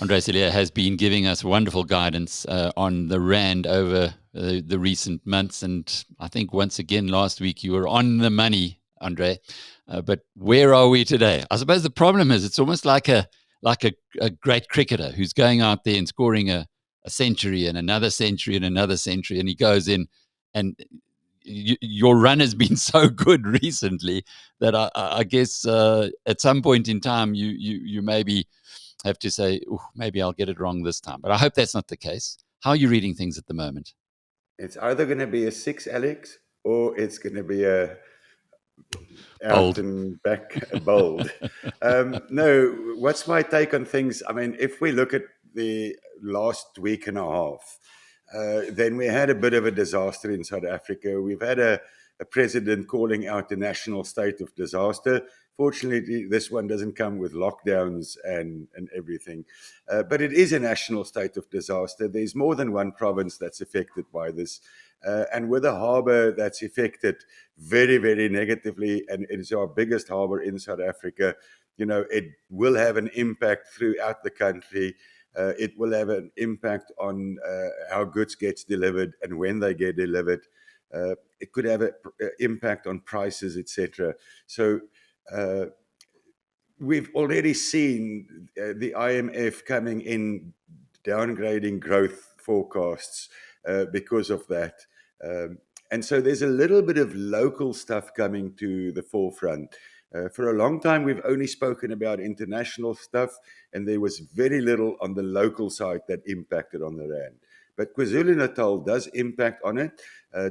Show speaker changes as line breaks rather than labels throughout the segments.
Andre Cilliers has been giving us wonderful guidance on the rand over the recent months, and I think once again last week you were on the money, Andre. But where are we today? I suppose the problem is it's almost like a great cricketer who's going out there and scoring a century and another century and another century, and he goes in and your run has been so good recently that I guess at some point in time you maybe have to say, maybe I'll get it wrong this time. But I hope that's not the case. How are you reading things at the moment?
It's either going to be a 6, Alex, or it's going to be a out
Bold.
and back bold. No, what's my take on things? I mean, if we look at the last week and a half, then we had a bit of a disaster in South Africa. We've had a president calling out the national state of disaster. Fortunately, this one doesn't come with lockdowns and everything. But it is a national state of disaster. There's more than one province that's affected by this. And with a harbour that's affected very, very negatively, and it is our biggest harbour in South Africa, it will have an impact throughout the country. It will have an impact on how goods gets delivered and when they get delivered. It could have an impact on prices, etc. So we've already seen the IMF coming in, downgrading growth forecasts because of that. And so there's a little bit of local stuff coming to the forefront. For a long time, we've only spoken about international stuff, and there was very little on the local side that impacted on the rand. But KwaZulu-Natal does impact on it,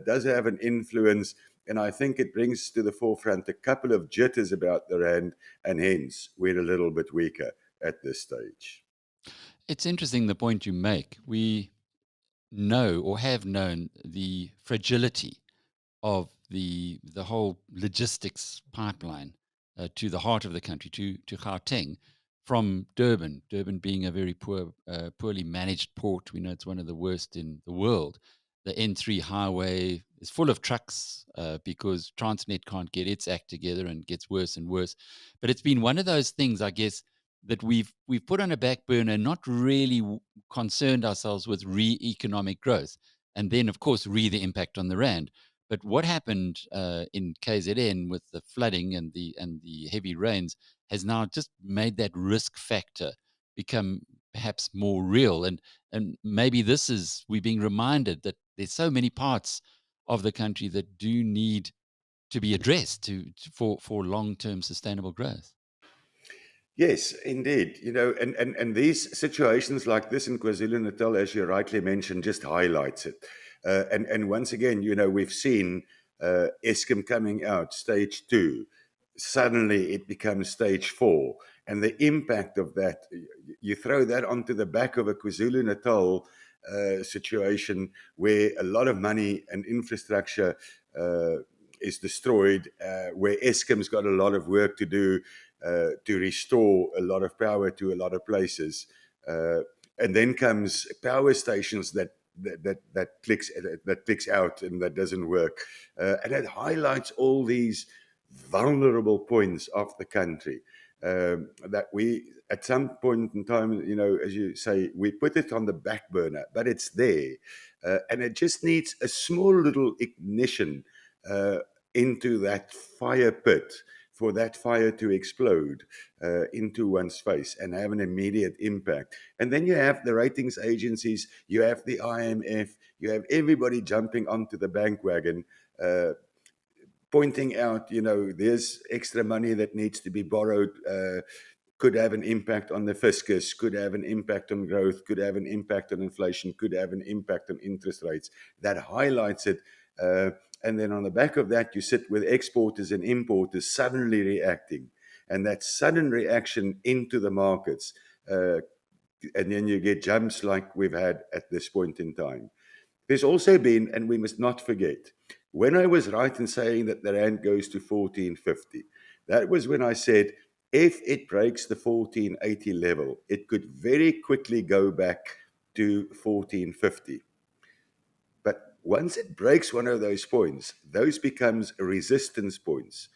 does have an influence, and I think it brings to the forefront a couple of jitters about the rand, and hence we're a little bit weaker at this stage.
It's interesting the point you make. We know or have known the fragility of the whole logistics pipeline to the heart of the country, to Gauteng, from Durban. Durban being a very poorly managed port. We know it's one of the worst in the world. The N3 highway is full of trucks because Transnet can't get its act together and gets worse and worse. But it's been one of those things, I guess, that we've put on a back burner, not really concerned ourselves with economic growth, and then of course the impact on the rand. But what happened in KZN with the flooding and the heavy rains has now just made that risk factor become perhaps more real. And maybe this is we're being reminded that there's so many parts of the country that do need to be addressed for long term sustainable growth.
Yes, indeed. And these situations like this in KwaZulu-Natal, as you rightly mentioned, just highlights it. And once again, we've seen Eskom coming out, stage 2. Suddenly it becomes stage 4. And the impact of that, you throw that onto the back of a KwaZulu-Natal situation where a lot of money and infrastructure is destroyed, where Eskom's got a lot of work to do to restore a lot of power to a lot of places. And then comes power stations that clicks out and that doesn't work. And it highlights all these vulnerable points of the country that we, at some point in time, as you say, we put it on the back burner, but it's there. And it just needs a small little ignition uh, into that fire pit for that fire to explode into one's face and have an immediate impact. And then you have the ratings agencies, you have the IMF, you have everybody jumping onto the bandwagon, pointing out, there's extra money that needs to be borrowed, could have an impact on the fiscus, could have an impact on growth, could have an impact on inflation, could have an impact on interest rates. That highlights it. And then on the back of that, you sit with exporters and importers suddenly reacting. And that sudden reaction into the markets, and then you get jumps like we've had at this point in time. There's also been, and we must not forget, when I was right in saying that the rand goes to 1450, that was when I said if it breaks the 1480 level, it could very quickly go back to 1450. But once it breaks one of those points, those becomes resistance points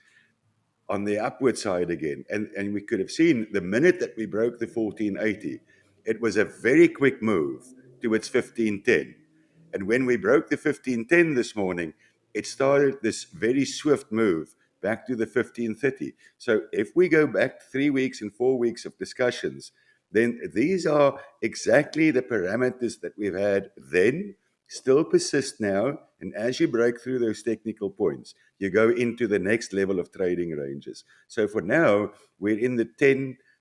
on the upward side again. And we could have seen the minute that we broke the 1480, it was a very quick move towards 1510. And when we broke the 1510 this morning, it started this very swift move back to the 1530. So if we go back 3 weeks and 4 weeks of discussions, then these are exactly the parameters that we've had then, still persist now. And as you break through those technical points, you go into the next level of trading ranges. So for now, we're in the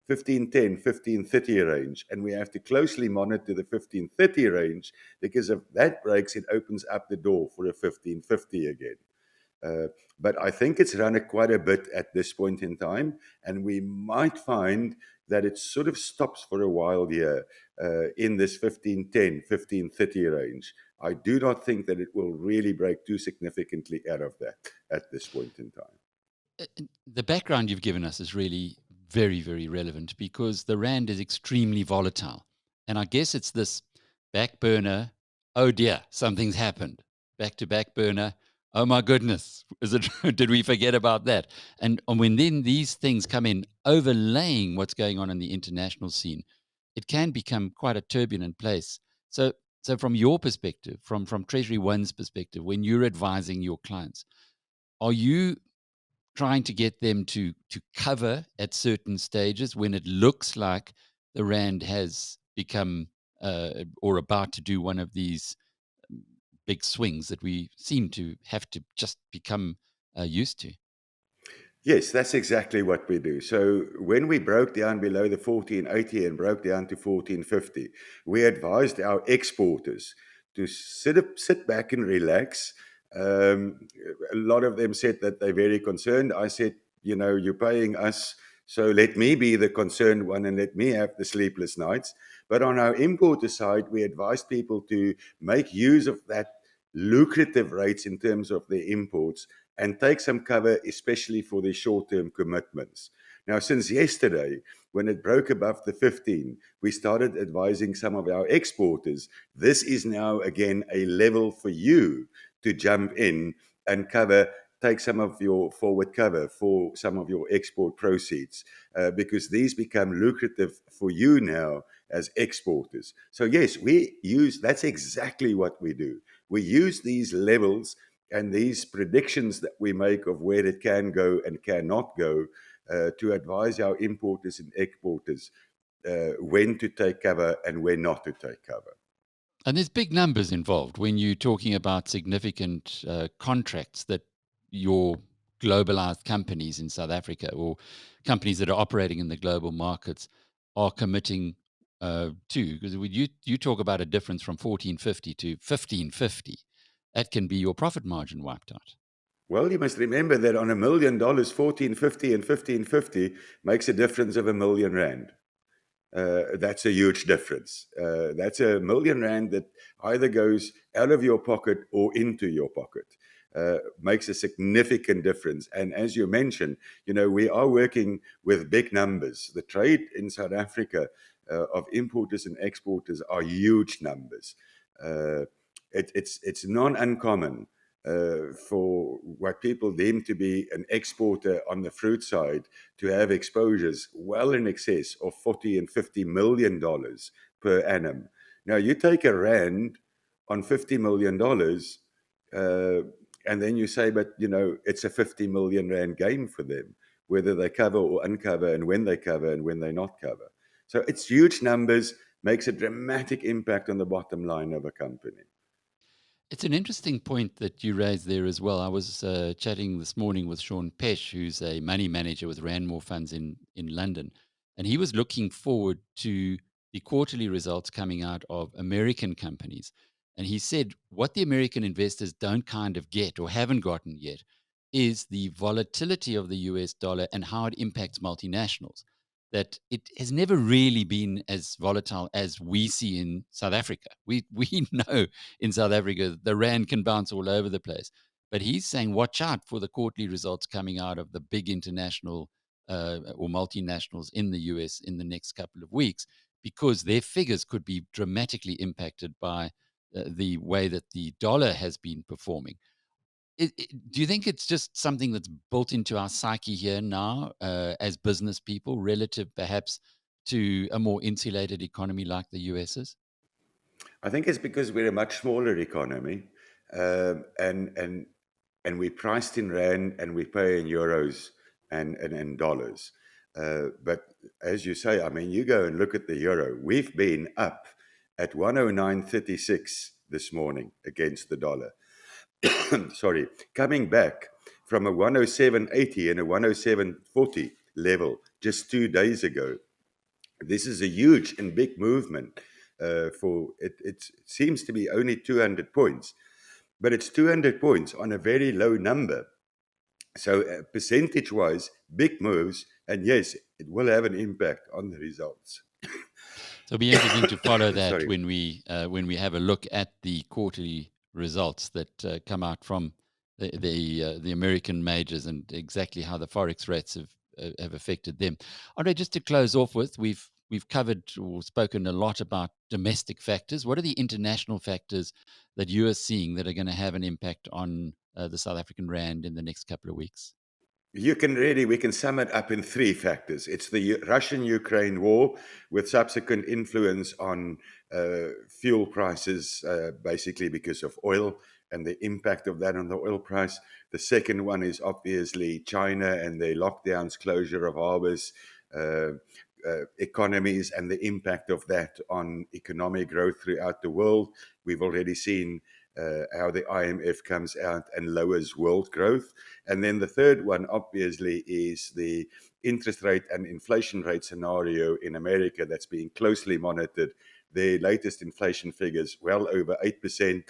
1530 range, and we have to closely monitor the 1530 range, because if that breaks, it opens up the door for a 1550 again. But I think it's run quite a bit at this point in time, and we might find that it sort of stops for a while here in this 1510, 1530 range. I do not think that it will really break too significantly out of that at this point in time.
The background you've given us is really very, very relevant because the rand is extremely volatile. And I guess it's this back burner, oh dear, something's happened. Back to back burner, oh my goodness, is it did we forget about that? And when then these things come in overlaying what's going on in the international scene, it can become quite a turbulent place. So from your perspective, from Treasury One's perspective, when you're advising your clients, are you trying to get them to cover at certain stages when it looks like the rand has become or about to do one of these big swings that we seem to have to just become used to?
Yes, that's exactly what we do. So when we broke down below the 1480 and broke down to 1450, we advised our exporters to sit back and relax. A lot of them said that they're very concerned. I said, you're paying us, so let me be the concerned one and let me have the sleepless nights. But on our importer side, we advised people to make use of that lucrative rates in terms of their imports and take some cover, especially for their short-term commitments. Now, since yesterday, when it broke above the 15, we started advising some of our exporters. This is now again a level for you to jump in and cover, take some of your forward cover for some of your export proceeds, because these become lucrative for you now as exporters. So yes, that's exactly what we do. We use these levels and these predictions that we make of where it can go and cannot go to advise our importers and exporters when to take cover and when not to take cover.
And there's big numbers involved when you're talking about significant contracts that your globalized companies in South Africa or companies that are operating in the global markets are committing to. Because you talk about a difference from 1450 to 1550, that can be your profit margin wiped out.
Well, you must remember that on $1 million, 1450 and 1550 makes a difference of R1 million. That's a huge difference. That's R1 million that either goes out of your pocket or into your pocket. Makes a significant difference. And as you mentioned, we are working with big numbers. The trade in South Africa of importers and exporters are huge numbers. Uh, it's non-uncommon for what people deem to be an exporter on the fruit side to have exposures well in excess of 40 and $50 million per annum. Now, you take a rand on $50 million, and then you say, but it's a 50 million rand game for them, whether they cover or uncover, and when they not cover. So it's huge numbers, makes a dramatic impact on the bottom line of a company.
It's an interesting point that you raised there as well. I was chatting this morning with Sean Pesh, who's a money manager with Randmore Funds in London, and he was looking forward to the quarterly results coming out of American companies. And he said what the American investors don't kind of get or haven't gotten yet is the volatility of the US dollar and how it impacts multinationals. That it has never really been as volatile as we see in South Africa. We know in South Africa, the rand can bounce all over the place. But he's saying, watch out for the quarterly results coming out of the big international or multinationals in the US in the next couple of weeks, because their figures could be dramatically impacted by the way that the dollar has been performing. Do you think it's just something that's built into our psyche here now as business people, relative perhaps to a more insulated economy like the US is?
I think it's because we're a much smaller economy, and we priced in rand and we pay in euros and dollars. But as you say, I mean, you go and look at the euro. We've been up at 109.36 this morning against the dollar. Sorry, coming back from a 107.80 and a 107.40 level just 2 days ago. This is a huge and big movement. For it, it seems to be only 200 points, but it's 200 points on a very low number. So, percentage-wise, big moves, and yes, it will have an impact on the results.
So it'll be interesting to follow that
Sorry.
when we have a look at the quarterly results that come out from the American majors and exactly how the forex rates have affected them. Andre, just to close off with, we've covered or spoken a lot about domestic factors. What are the international factors that you are seeing that are going to have an impact on the South African rand in the next couple of weeks?
We can sum it up in three factors. It's the Russian-Ukraine war with subsequent influence on fuel prices, basically because of oil and the impact of that on the oil price. The second one is obviously China and the lockdowns, closure of harbors, uh, economies, and the impact of that on economic growth throughout the world. We've already seen how the IMF comes out and lowers world growth. And then the third one, obviously, is the interest rate and inflation rate scenario in America that's being closely monitored. The latest inflation figures, well over 8%.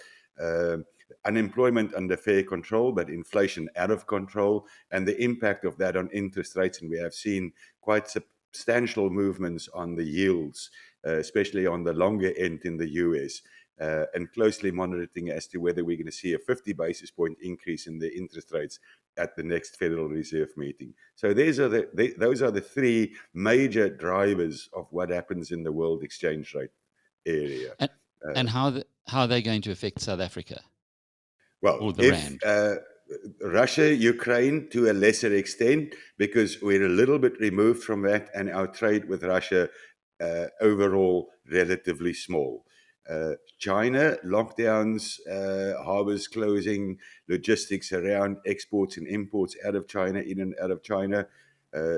Unemployment under fair control, but inflation out of control, and the impact of that on interest rates. And we have seen quite substantial movements on the yields, especially on the longer end in the US. And closely monitoring as to whether we're going to see a 50 basis point increase in the interest rates at the next Federal Reserve meeting. So those are the three major drivers of what happens in the world exchange rate area.
And
Uh,
and how are they going to affect South Africa
well,
or the
if
rand?
Russia, Ukraine to a lesser extent, because we're a little bit removed from that, and our trade with Russia overall relatively small. China, lockdowns, harbors closing, logistics around exports and imports out of China, in and out of China.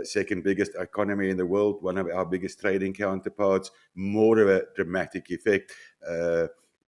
Second biggest economy in the world, one of our biggest trading counterparts, more of a dramatic effect.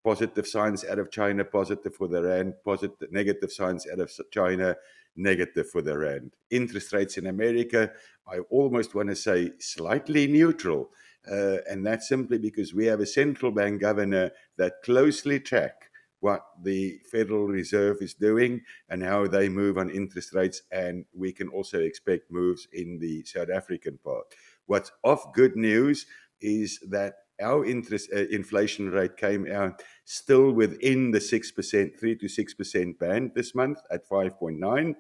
Positive signs out of China, positive for the rand, positive, negative signs out of China, negative for the rand. Interest rates in America, I almost want to say slightly neutral. And that's simply because we have a central bank governor that closely track what the Federal Reserve is doing and how they move on interest rates. And we can also expect moves in the South African part. What's of good news is that our inflation rate came out still within the 6%, 3 to 6% band this month at 5.9,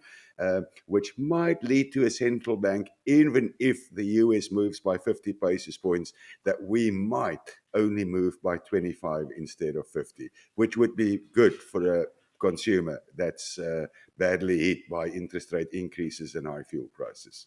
which might lead to a central bank, even if the US moves by 50 basis points, that we might only move by 25 instead of 50, which would be good for a consumer that's badly hit by interest rate increases and high fuel prices.